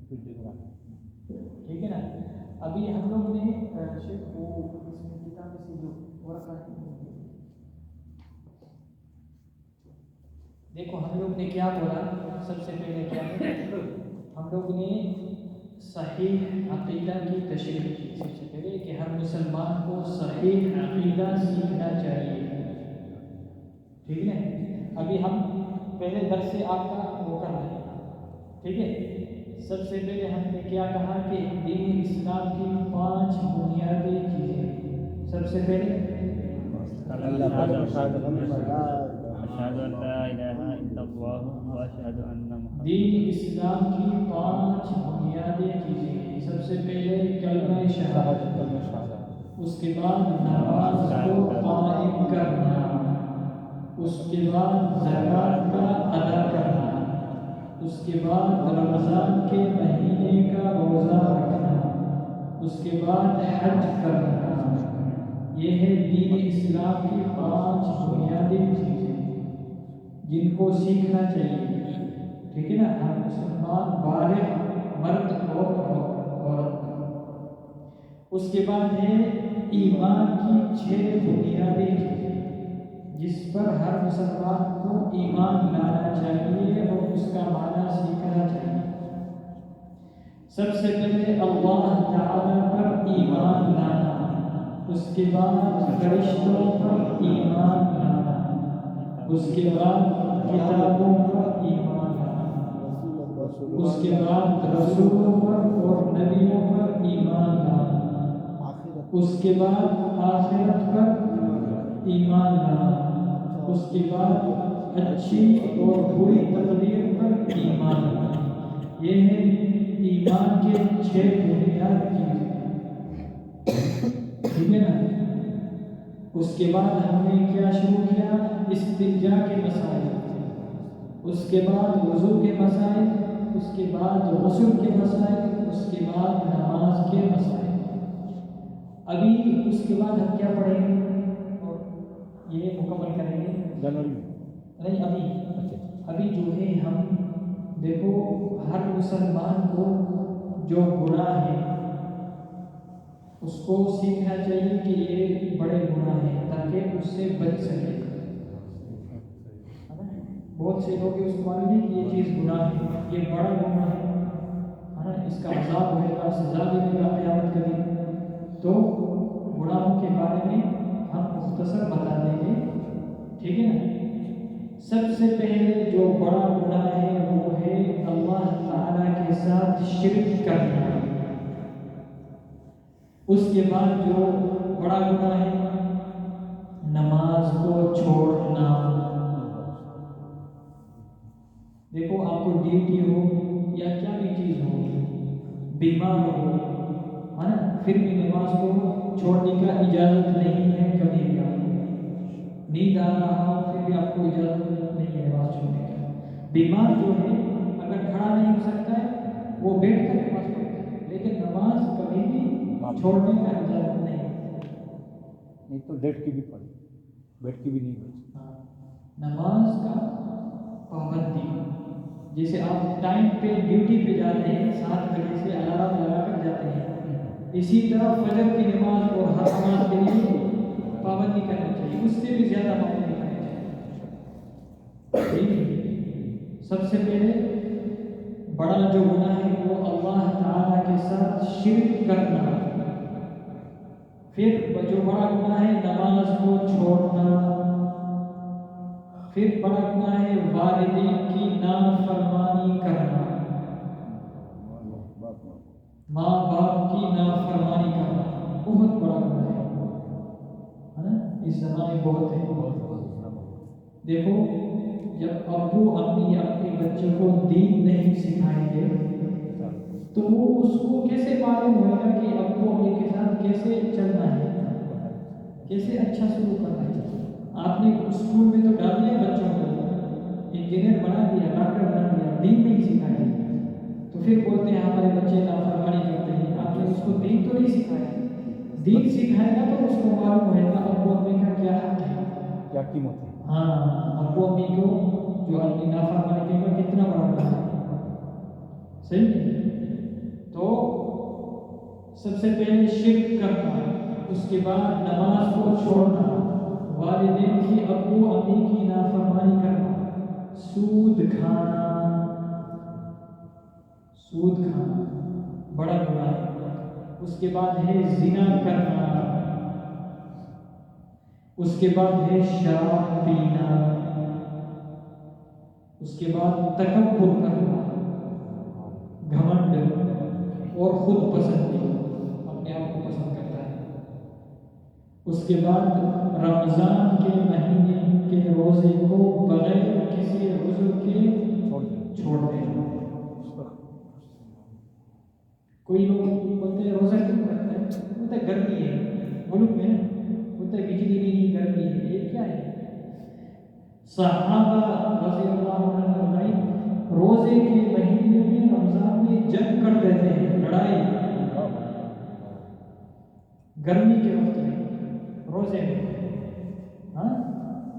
ٹھیک ہے نا. ابھی ہم لوگ نے شیخ وہ اس میں کتاب سے جو ورقہ دیکھو ہم لوگ نے کیا بولا سب سے پہلے کیا ہے ہم لوگ نے صحیح عقیدہ کی تشریح کی سب سے پہلے کہ ہر مسلمان کو صحیح عقیدہ سیکھنا چاہیے. ٹھیک ہے. ابھی ہم پہلے درس سے آپ کا وہ کر رہے ہیں. ٹھیک ہے. سب سے پہلے ہم نے کیا کہا کہ دین اسلام کی 5 بنیادی چیزیں. سب سے پہلے دین اسلام کی 5 بنیادی چیزیں. سب سے پہلے کلمہ شہادت، اس کے بعد نماز کو قائم کرنا، اس کے بعد زکوٰۃ کا ادا کرنا، اس کے بعد رمضان کے مہینے کا روزہ رکھنا، اس کے بعد حج کرنا. یہ ہے دین اسلام کی 5 بنیادی چیزیں جن کو سیکھنا چاہیے. ٹھیک ہے نا. ہر مسلمان بالغ مرد اور عورت. اس کے بعد ہے ایمان کی 6 بنیادی چیزیں جس پر ہر مسلمان کو ایمان لانا چاہیے اور اس کا معنی سیکھنا چاہیے. سب سے پہلے اللہ تعالی پر ایمان لانا، اس کے بعد فرشتوں پر ایمان لانا، اس کے بعد کتابوں پر ایمان لانا، اس کے بعد رسولوں پر اور نبیوں پر ایمان لانا، اس کے بعد آخرت پر ایمان لانا، اس کے بعد اچھی اور بری تقدیر پر ایمان لانا. یہ ہے ایمان کے 6 بنیادی چیزیں. ٹھیک ہے نا. اس کے بعد ہم نے کیا شروع کیا؟ استنجا کے مسائل، اس کے بعد وضو کے مسائل، اس کے بعد غسل کے مسائل، اس کے بعد نماز کے مسائل. ابھی اس کے بعد ہم کیا پڑھیں گے اور یہ مکمل کریں گے؟ نہیں ابھی جو ہے ہم دیکھو ہر مسلمان کو جو گناہ ہے اس کو سیکھنا چاہیے کہ یہ بڑے گناہ ہیں تاکہ اس سے بچ سکے. بہت سے لوگ اس کو معلوم نہیں کہ یہ چیز گناہ ہے، یہ بڑا گناہ ہے، اس کا عذاب ہوئے گا، سزا ملے گا قیامت کے دن. تو گناہوں کے بارے میں ہم مختصر بتا دیں گے. ٹھیک ہے نا. سب سے پہلے جو بڑا گناہ ہے وہ ہے اللہ تعالیٰ کے ساتھ شرک کرنا. اس کے بعد جو بڑا گناہ ہے نماز کو چھوڑنا. دیکھو آپ کو ڈیوٹی ہو یا کیا بھی چیز ہو، بیمار ہو ہے نا، پھر بھی نماز کو چھوڑنے کا اجازت نہیں ہے. کبھی بھی نیند آ رہا ہو پھر بھی آپ کو اجازت نہیں ہے نماز چھوڑنے کا. بیمار جو ہے اگر کھڑا نہیں ہو سکتا ہے وہ بیٹھ کر نماز پڑھتا ہے، لیکن نماز کبھی بھی چھوڑنے کا اجازت نہیں تو لیٹ کی بھی پڑھی، بیٹھ کی بھی نہیں پڑھی. نماز کا پابندی، جیسے آپ ٹائم پہ ڈیوٹی پہ جاتے ہیں 7 بجے سے الارم لگا کر جاتے ہیں، اسی طرح فجر کی نماز اور ہر نماز کے لیے پابندی کرنی چاہیے، اس سے بھی زیادہ پابندی کرنی چاہیے. سب سے پہلے بڑا جو گناہ ہے وہ اللہ تعالیٰ کے ساتھ شرک کرنا. پھر جو بڑا گناہ ہے نماز کو چھوڑنا. پھر بڑا گناہ ہے والدین کی نافرمانی کرنا، ماں باپ کی نافرمانی کرنا بہت بڑا گناہ ہے نا. اس زمانے میں بہت ہے. دیکھو جب ابو امی اپنے بچوں کو دین نہیں سکھائیں گے تو وہ اس کو کیسے معلوم ہوگا کہ ابو امی کے ساتھ کیسے چلنا ہے، کیسے اچھا سلوک کرنا ہے. آپ نے اسکول میں تو ڈال دیا بچوں کو، انجینئر بنا دیا، ڈاکٹر بنا دیا، دین نہیں سکھایا تو پھر بولتے ہیں ہمارے بچے نافرمانی کرتے ہیں. آپ نے اس کو دین تو نہیں سکھایا. دین سکھائے گا تو اس کو معلوم ہوئے گا ابو امی کا کیا حق ہے، کیا قیمت ہے. ہاں ابو امی کو جو اپنی نافرمانی کرے گا کتنا بڑا گناہ ہے. صحیح ہے؟ تو سب سے پہلے شرک کرنا، اس کے بعد نماز کو چھوڑنا، والدین کی ابو امی کی نافرمانی کرنا، سود کھانا، سود کھانا بڑا گناہ ہے۔ اس کے بعد ہے زنا کرنا، اس کے بعد ہے شراب پینا، اس کے بعد تکبر کرنا، گھمنڈ اور خود پسندی، اپنے آپ کو پسند کرتا ہے۔ اس کے بعد رمضان کے مہینے کے روزے کو بغیر کسی عذر کے چھوڑ دینا۔ کوئی لوگ بولتے ہیں روزہ کیوں رکھتا ہے؟ بولتے ہیں گرمی ہے ملک میں، بولتے ہیں بجلی بھی نہیں، گرمی ہے، یہ کیا ہے؟ صحابہ رضی اللہ عنہ روزے کے مہینے میں رمضان میں جنگ کرتے تھے، لڑائی، گرمی کے وقت میں روزے میں۔ ہاں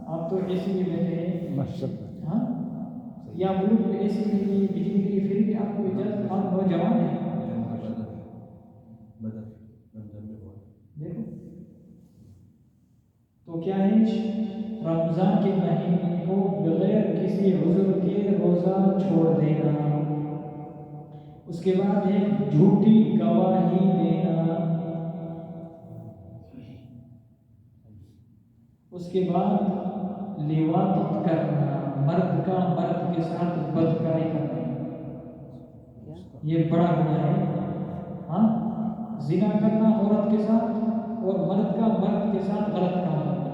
آپ تو اے سی میں بیٹھے ہیں، ہاں یا ملک میں اے سی میں نہیں، بجلی کے لیے، پھر بھی آپ کو اجازت، آپ نوجوان ہیں، دیکھو تو کیا ہے، رمضان کے مہینے کو بغیر کسی عذر کے روزہ چھوڑ دینا۔ اس کے بعد ہے جھوٹی گواہی دینا، اس کے بعد لیواطت کرنا، مرد کا مرد کے ساتھ بدکاری کرنا، یہ بڑا گناہ ہے۔ ہاں زنا کرنا عورت کے ساتھ، اور مرد کا مرد کے ساتھ غلط کام کرنا،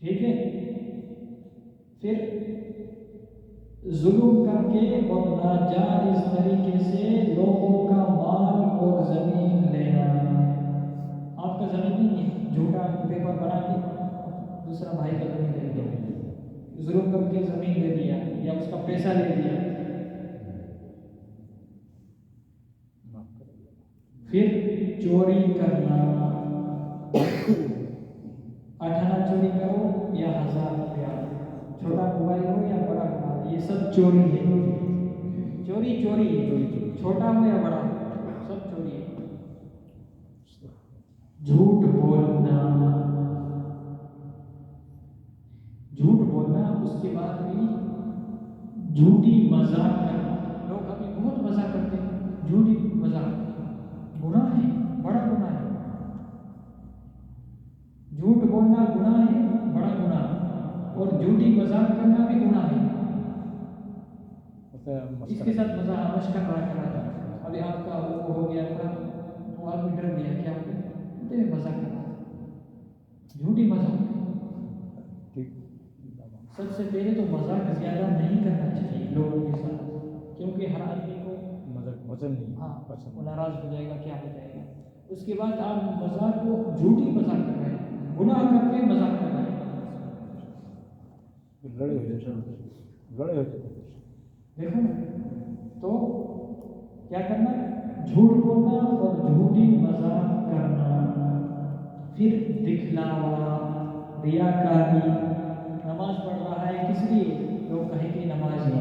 ٹھیک ہے؟ پھر ظلم کر کے اور ناجائز طریقے سے لوگوں کا مال اور زمین لینا۔ آپ کا زمین نہیں ہے، جھوٹا پیپر بنا کے دوسرا بھائی کا زمین لے لیا، ظلم کر کے زمین لے لیا یا اس کا پیسہ لے لیا۔ پھر چوری کرنا، 8 چوری کرو یا 1000 روپیہ، چھوٹا موبائل ہو یا بڑا موبائل، یہ سب چوری ہے۔ چوری چوری ہے، چھوٹا ہو یا بڑا ہو، سب چوری ہے۔ جھوٹ بولنا، جھوٹ بولنا، اس کے بعد بھی جھوٹی مذاق کرنا۔ لوگ ابھی بہت مذاق کرتے ہیں، جھوٹی مذاق گناہ ہے، بڑا گناہ ہے۔ جھوٹ بولنا گناہ ہے، بڑا گناہ، اور جھوٹی مذاق کرنا بھی گناہ ہے۔ اس کے ساتھ مذاق مشکل کرا، ابھی آپ کا وہ ہو گیا تھا، وہ آدمی ڈر گیا، کیا ہو گیا؟ مذاق کرنا، جھوٹی مذاق۔ سب سے پہلے تو مذاق زیادہ نہیں کرنا چاہیے لوگوں کے ساتھ، کیونکہ ہر آدمی کو پسند نہیں، ہاں وہ ناراض ہو جائے گا، کیا ہو جائے گا۔ اس کے بعد آپ مذاق کو جھوٹی مذاق کر رہے ہیں، گناہ کر کے مذاق کر رہے ہیں، لڑے ہو جاتے۔ دیکھو تو کیا کرنا، جھوٹ بولنا اور جھوٹی مذاق کرنا۔ پھر دکھلاوا، ریاکاری، نماز پڑھ رہا ہے کس لیے؟ لوگ کہیں کہ نماز ہے،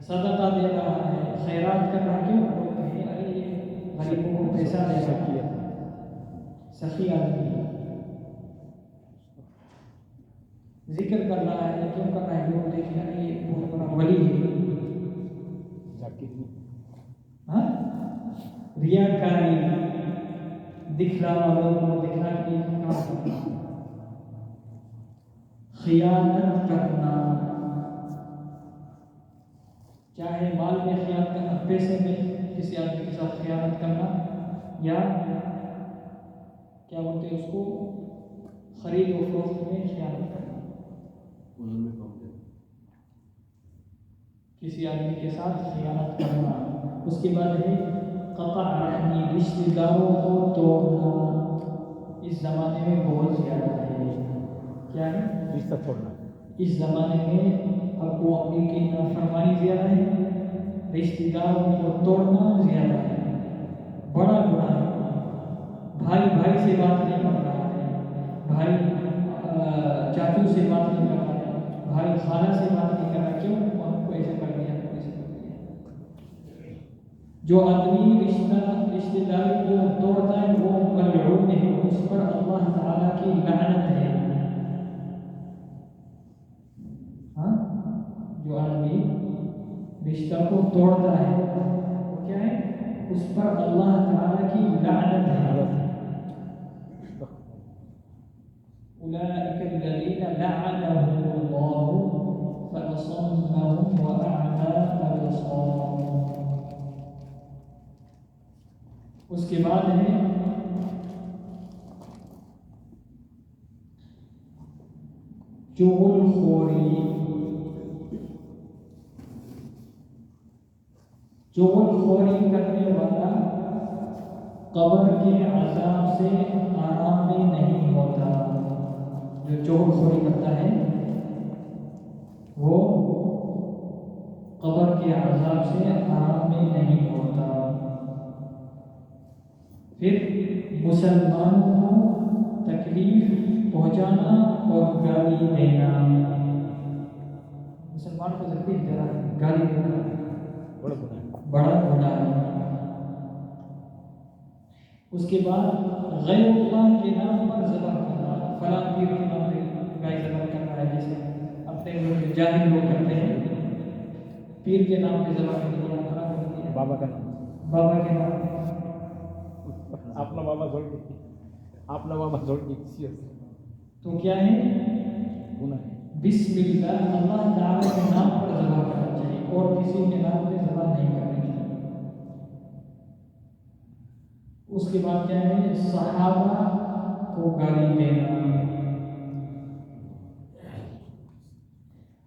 صدقہ دے رہا ہے، خیرات کر رہا ہے، کیوں؟ لوگ کہیں ارے یہ غریبوں کو پیسہ دے رہا ہے، سخی آدمی ہے۔ ذکر کر رہا ہے، کیوں کر رہا ہے؟ لوگ دیکھیں ارے یہ بہت بڑا ولی ہے۔ ہاں ریاکاری، دکھلاوا، لوگوں کو دکھلا کے کام کرنا۔ خیانت کرنا، چاہے مال میں خیانت کرنا، پیسے میں کسی آدمی کے ساتھ خیانت کرنا، یا کیا بولتے ہیں اس کو، خرید و فروخت میں خیانت کرنا، کسی آدمی کے ساتھ خیانت کرنا۔ اس کے بعد ہے قطع رحمی، رشتہ داروں کو توڑنا، اس زمانے میں بہت زیادہ ہے۔ کیا ہے؟ رشتہ توڑنا۔ اس زمانے میں ابو امی کی نافرمانی زیادہ ہے، رشتہ داروں کو توڑنا زیادہ ہے، بڑا گناہ ہے۔ بھائی بھائی سے بات نہیں کر رہا ہے، بھائی چاچو سے بات نہیں کر رہا ہے، بھائی خالہ سے بات نہیں کر کر رہا ہے کیوں ہم کو ایسا کر دیا ہم کو ایسا کر دیا. جو آدمی رشتہ داری کو توڑتا ہے وہ ملعون ہے، اس پر اللہ تعالیٰ کی لعنت ہے. ہاں جو آدمی رشتہ کو توڑتا ہے وہ کیا ہے؟ اس پر اللہ تعالیٰ کی لعنت ہے. أولئك الذين لعنهم الله فأصمهم وأعمى أبصارهم. اس کے بعد ہے چغل خوری. چغل خوری کرنے والا قبر کے عذاب سے آرام میں نہیں ہوتا. جو چغل خوری کرتا ہے وہ قبر کے عذاب سے آرام میں نہیں ہوتا. پھر مسلمانوں کو تکلیف پہنچانا اور گالی دینا. مسلمان کو تکلیف دینا، گالی دینا بڑا گناہ ہے. اس کے بعد غیر اللہ کے نام پر ذبح کرنا، فلاں پیر کے نام پہ گائے ذبح کرنا ہے، جیسے اپنے لوگ جاہل لوگ کرتے ہیں. پیر کے نام پہ ذبح کرنے کا خراب ہوتی ہے. بابا کا نام، بابا کے نام پہ اپنا بابا جوڑ کے تو کیا ہے؟ گناہ ہے. بسم اللہ، اللہ تعالیٰ کے نام پر ذبح کرنا چاہیے اور کسی کے نام پہ ذبح نہیں کرنی چاہیے. اس کے بعد کیا ہے؟ صحابہ کو گالی دینا.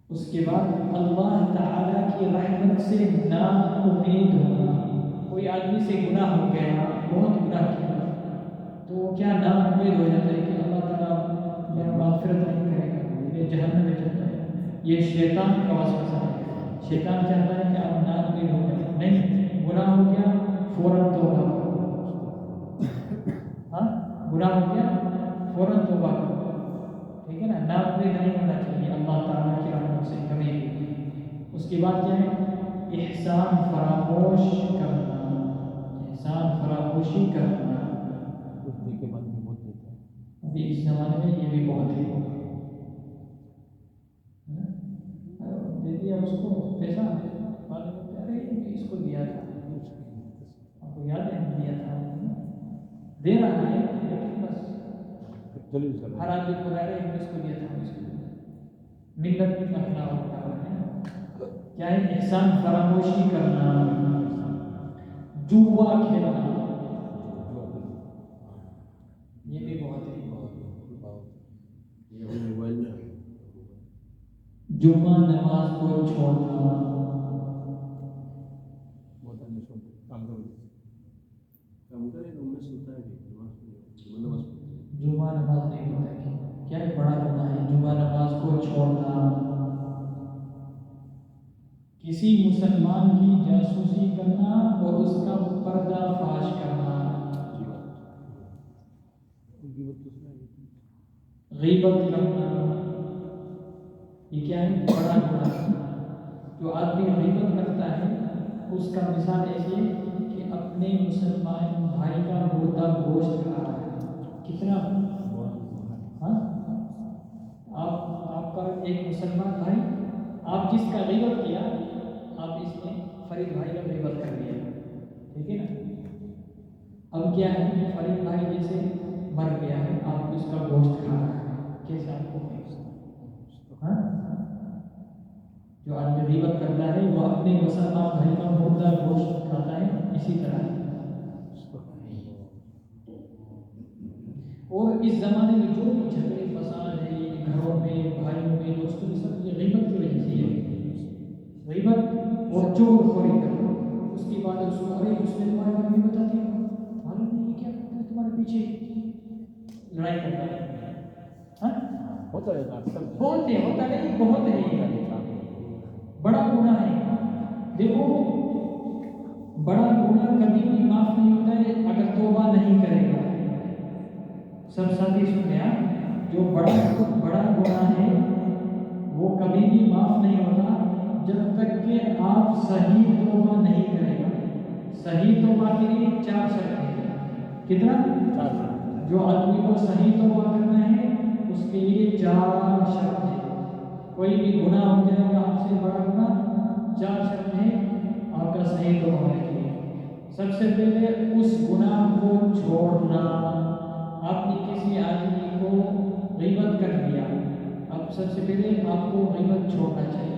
اس کے بعد اللہ تعالیٰ کی رحمت سے نا امید ہونا. کوئی آدمی سے گناہ ہو گیا، بہت گناہ کیا، تو وہ کیا نا امید ہو جاتا ہے کہ اللہ تعالیٰ میرا مغفرت نہیں کرے گا، یہ جہنم میں جاتا ہے. یہ شیطان کا وسوسہ ہے. شیطان چاہتا ہے کہ آپ نا امید ہو جائیں. نہیں، گناہ ہو گیا فوراً توبہ کرو. ہاں گناہ ہو گیا فوراً توبہ کرو. ٹھیک ہے نا، نا امید نہیں ہونا چاہیے اللہ تعالیٰ کی رحمت سے کبھی بھی. اس کے بعد کیا ہے؟ احسان فراموش کرنا. احسان فراموشی کرنا ابھی اس زمانے میں یہ بھی بہت ہے. دے دیا اس کو پیسہ، ارے اس کو دیا تھا، آپ کو یاد ہے دیا تھا، دے رہا ہے بس. ہر آدمی کو رہ رہے اس کو دیا تھا، اس کو ملت رکھنا ہوتا ہے. کیا ہے؟ احسان فراموشی کرنا. جوا کھیلنا یہ بھی بہت ہے. جمعہ نماز کو چھوڑنا. جمعہ نماز نہیں ہوتا کیا ہے؟ بڑا گناہ ہے جمعہ نماز کو چھوڑنا. کسی مسلمان کی جاسوسی کرنا اور اس کا پردہ فاش کرنا. غیبت کرنا یہ کیا ہے؟ بڑا گناہ. جو آدمی غیبت کرتا ہے اس کا مثال ایسے کہ اپنے مسلمان بھائی کا مردہ گوشت کھا رہا ہے. کتنا ہاں آپ کا ایک مسلمان بھائی، آپ جس کا غیبت کیا آپ اس نے فرید بھائی کا غیبت کر دیا. ٹھیک ہے نا؟ اب کیا ہے؟ فرید بھائی جیسے مر گیا ہے، آپ اس کا گوشت کھا رہا ہے، کیسے آپ کو؟ ہاں جو آدمی غیبت کرتا ہے وہ اپنے مسلمان بھائی کا مردہ گوشت کھاتا ہے. اسی طرح اور اس زمانے میں جو بھی جھگڑے فساد ہے گھروں میں، بھائیوں میں، دوستوں میں، سب یہ غیبت کی وجہ سے ہے. غیبت اور چور خوری کرنا. اس کے بعد اس کو ارے اس نے تمہارے بارے میں بتا دیا، معلوم نہیں کیا کرتا ہے تمہارے پیچھے، لڑائی کرتا ہے. ہاں ہوتا ہے بہت ہے، ہوتا نہیں بہت ہے. بڑا گناہ ہے. دیکھو بڑا گناہ کبھی بھی معاف نہیں ہوتا ہے اگر توبہ نہیں کرے گا. سب ساتھی سن لیا، جو بڑا گناہ ہے وہ کبھی بھی معاف نہیں ہوتا جب تک کہ آپ صحیح توبہ نہیں کرے گا. صحیح توبہ کے لیے 4 شرط ہیں. کتنا؟ 4 جو آدمی کو صحیح توبہ کرنا ہے اس کے لیے 4 شرط ہیں. کوئی بھی گناہ ہو جائے گا آپ سے بڑا گناہ، 4 شرط ہیں آپ کا صحیح توبہ ہونے کے لیے. سب سے پہلے اس گناہ کو چھوڑنا. آپ نے کسی آدمی کو غیبت کر دیا، اب سب سے پہلے آپ کو غیبت چھوڑنا چاہیے.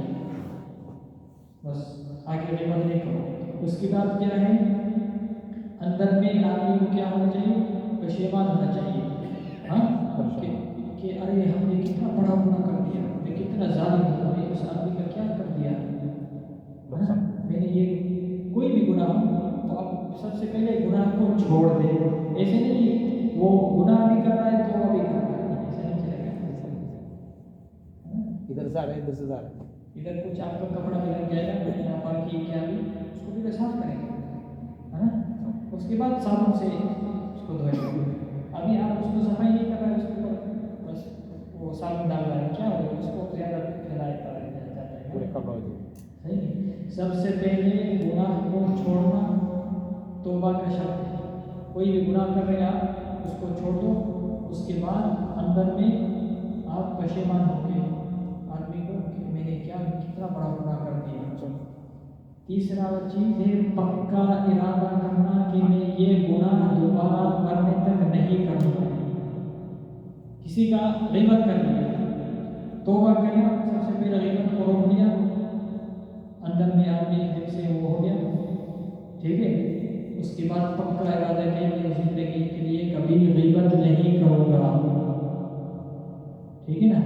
بس آگے غیبت نہیں کرو. اس کے بعد کیا ہے؟ اندر میں آدمی کو کیا ہونا چاہیے؟ پشیمان ہونا چاہیے. ہاں کہ ارے ہم نے کتنا بڑا گناہ کر دیا، میں کتنا ظالم ہوں، میں اس آدمی کا کیا کر دیا. میں نے یہ کوئی بھی گناہ ہو تو آپ سب سے پہلے گناہ کو چھوڑ دیں. ایسے نہیں وہ گناہ بھی کر رہا ہے تو وہ بھی کر رہا ہے، ایسا نہیں چلے گا. ادھر سے آ رہے ادھر سے جا رہے. ادھر کچھ آپ کا کپڑا بھی لگ جائے گا، یہاں پر کی کیا بھی اس کو بھی صاف کریں گے، ہے نا. اس کے بعد صابن سے اس کو دھوئیں گے. ابھی آپ اس کو صفائی نہیں کر رہے اس کے اوپر بس وہ صابن ڈال رہا ہے، کیا ہو اس کو زیادہ پھیلایا جاتا ہے. پورے کپڑا صحیح. سب سے پہلے گناہ کو چھوڑنا توبہ کا شرط ہے. کوئی بھی گناہ کر رہے آپ اس کو چھوڑ دو. اس کے بعد اندر میں آپ پشیمان ہو کے آدمی کو کہ میں نے کتنا بڑا گناہ کر دیا. تیسرا چیز ہے پکا ارادہ کرنا کہ میں یہ گناہ دوبارہ کرنے تک نہیں کروں گا. کسی کا غیبت کر دیا، توبہ کیا، سب سے پہلے غیبت کو روک دیا، اندر میں آدمی دل سے وہ ہو گیا، ٹھیک ہے. اس کے بعد پکا ارادہ کیا میں زندگی کے لیے کبھی غیبت نہیں کروں گا. ٹھیک ہے نا.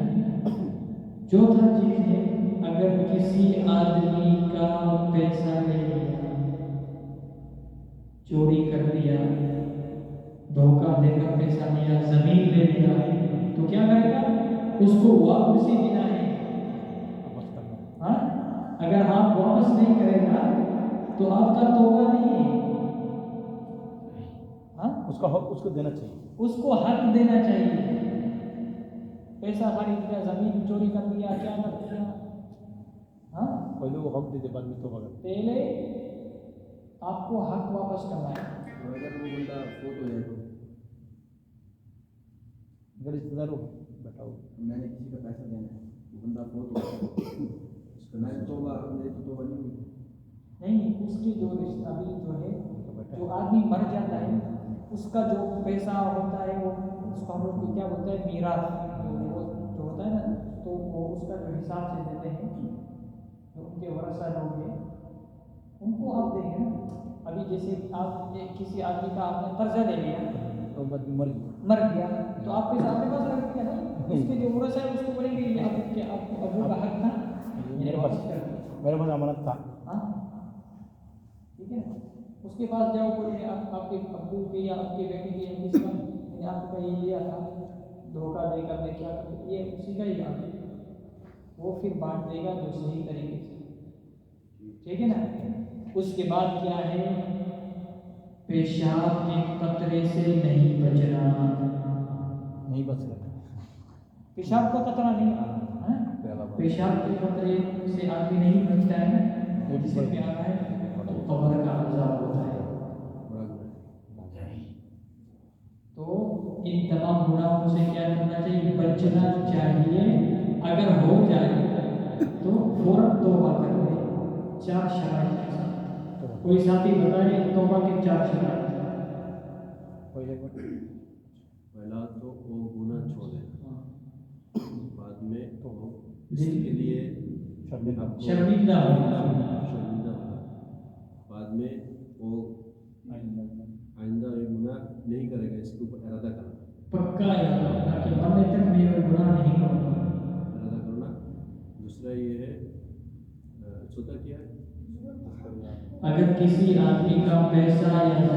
چوتھا چیز ہے اگر کسی آدمی کا پیسہ لے لیا، چوری کر دیا، دھوکہ دے کر پیسہ لیا، زمین لے لیا، تو کیا کرے گا؟ اس کو واپسی دینا ہے. ہاں اگر آپ واپس نہیں کرے گا تو آپ کا توبہ نہیں ہے. ہاں اس کا حق اس کو دینا چاہیے، اس کو حق دینا چاہیے. پیسہ خرید لیا، زمین چوری کر دیا، کیا کر دیا. ہاں پہلے وہ حق دیتے بعد میں توبہ کرتے. پہلے آپ کو حق واپس کرنا ہے. اگر وہ بندہ فوت ہو جائے تو اگر رشتے دار ہو بتاؤ میں نے کسی کا پیسہ دینا ہے، وہ بندہ فوت ہو جائے اس کا میں توبہ میری تو توبہ نہیں ہوئی. نہیں، اس کی جو رشتہ ابھی جو ہے جو آدمی مر جاتا ہے اس کا جو پیسہ ہوتا ہے وہ اس کو ہم لوگ کو کیا بولتا ہے میراث جو ہوتا ہے نا، تو وہ اس کا جو حساب سے دیتے ہیں جو ان کے ورثہ لوگ ہیں ان کو آپ دیں گے نا. ابھی جیسے آپ کسی آدمی کا آپ نے قرضہ لے لیا، تو بعد میں مر گیا تو آپ پیسہ آپ کے پاس رکھ دیا نا. اس کے جو ورثہ ہے اس کو بولیں گے آپ کے ابو کا حق تھا میرے پاس امانت تھا. ہاں ٹھیک ہے نا. اس کے پاس جاؤ، بولیں گے آپ کے ابو کے یا آپ کے بیٹے کے کسی کا میں نے آپ کا یہ لیا تھا دھوکہ دے کر میں کیا کروں، یہ اسی کا ہی آپ وہ پھر بانٹ دے گا جو صحیح طریقے سے. ٹھیک ہے نا. اس کے بعد کیا ہے؟ پیشاب کے قطرے سے نہیں بچنا. نہیں بچ سکتا. پیشاب کا قطرہ نہیں، پیشاب کے قطرے سے آدمی نہیں بچتا ہے نا، جس سے آ رہا ہے تو قبر کا عذاب ہوتا ہے. تو ان تمام گناہوں سے کیا کرنا چاہیے؟ بچنا چاہیے. اگر ہو جائے تو فوراً توبہ کر لیں 4 شرائط کے ساتھ. کوئی ساتھی بتائے توبہ کے 4 شرائط. پہلا تو وہ گناہ چھوڑ دینا، بعد میں اس کے لیے شرمندہ ہونا، بعد میں وہ آئندہ یہ گناہ نہیں کرے گا، اس کے اوپر ارادہ کرنا، پکا ارادہ کرنا کہ مرنے تک میں یہ گناہ نہیں کروں گا. ارادہ کرنا. دوسرا یہ ہے چوتھا کیا ہے؟ اگر کسی آدمی کا پیسہ یا